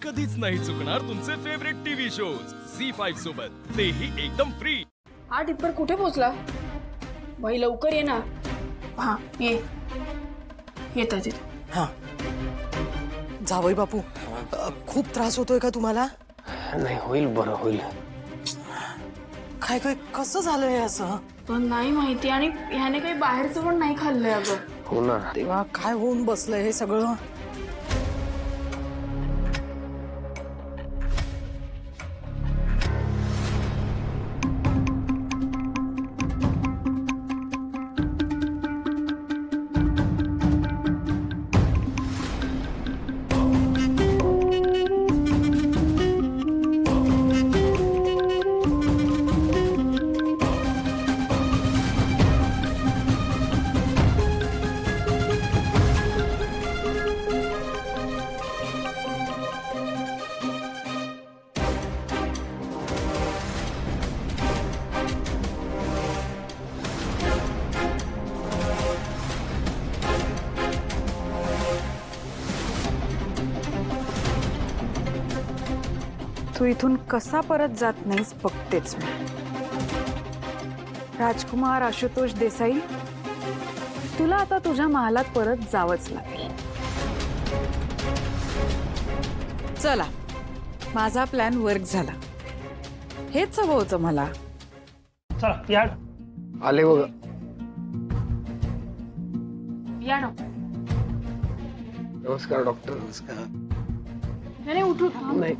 कधीच नाही चुकणार तुमचे फेवरेट टीव्ही शोज झी5 सोबत, तेही एकदम फ्री। हा टिप्पर कुठे पोहोचला? भाई लवकर ये ना। हा ये येत आहे। हा जावई बापू, खूप त्रास होतोय का तुम्हाला? नाही, होईल, बरं होईल। काय काय कसं झालंय असं? पण नाही माहिती, आणि ह्याने काही बाहेरचं पण नाही खाल्लंय अगं। हो ना। तेव्हा काय होऊन बसलंय हे सगळं? तू इथून कसा परत जात नाहीस बघतेच मी। राजकुमार आशुतोष देसाई, तुला आता तुझ्या महालात परत जावंच लागेल। चला, माझा प्लॅन वर्क झाला। हेच हवं होतं मला। चला या, आले बघ। या ना। नमस्कार डॉक्टर। नमस्कार। नाही उठू। नाही,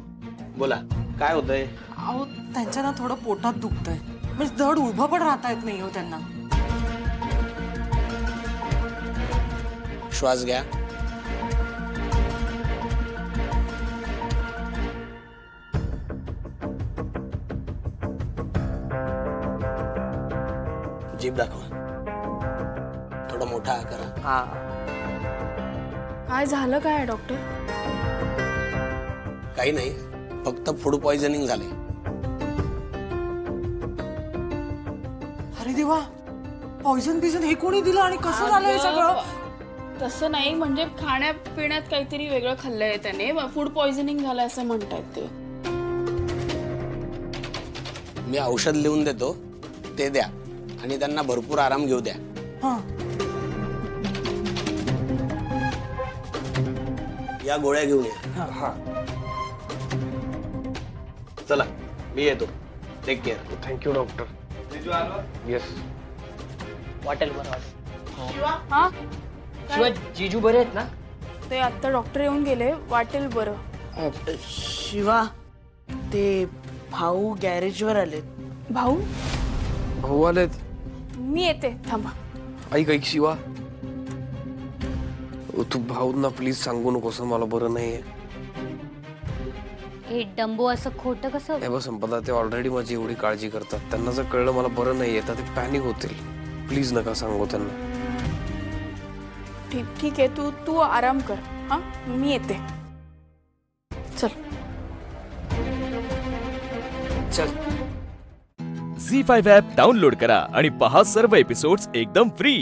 बोला काय होतंय? अहो त्यांच्या ना थोडं पोटात दुखतंय, म्हणजे धड उभं पण राहता येत नाही हो त्यांना। श्वास घ्या। जीभ दाखवा, थोडा मोठा करा। हा, काय झालं काय डॉक्टर? काही नाही, फक्त फूड पॉइझनिंग झाले। अरे देवा, पॉइझन बिझन हे कोणी दिलं आणि कसं झालं हे सगळं? तसं नाही, म्हणजे खाण्यापिण्यात काहीतरी वेगळं खाल्लंय त्याने, फूड पॉइझनिंग झालं असं म्हणतायत ते। मी औषध लिहून देतो, ते द्या आणि त्यांना भरपूर आराम घेऊ द्या। हा या गोळ्या घेऊन या। हा, चला मी येतो, take care. Thank you doctor. Yes. वाटेल बरं वाटेल। हा शिवाय जीजू बरे आहेत ना? ते आता डॉक्टर येऊन गेले, वाटेल बरं। शिवा, ते भाऊ गॅरेजवर आलेत। भाऊ भाऊ आलेत? मी येते, थांबा। ऐक ऐक शिवा, तू भाऊंना प्लीज सांगू नकोस, मला बरं नाहीये। हे डंबो असं खोटं कसं? हे बघ संपदा, ते ऑलरेडी माझी एवढी काळजी करतात, त्यांना जर कळलं मला बरं नाहीये तर ते पॅनिक होतील। प्लीज नका सांगू त्यांना। ठीक आहे, तू आराम कर। हा मी येते, चल। चल। झी5 ॲप डाउनलोड करा आणि पहा सर्व एपिसोड्स एकदम फ्री।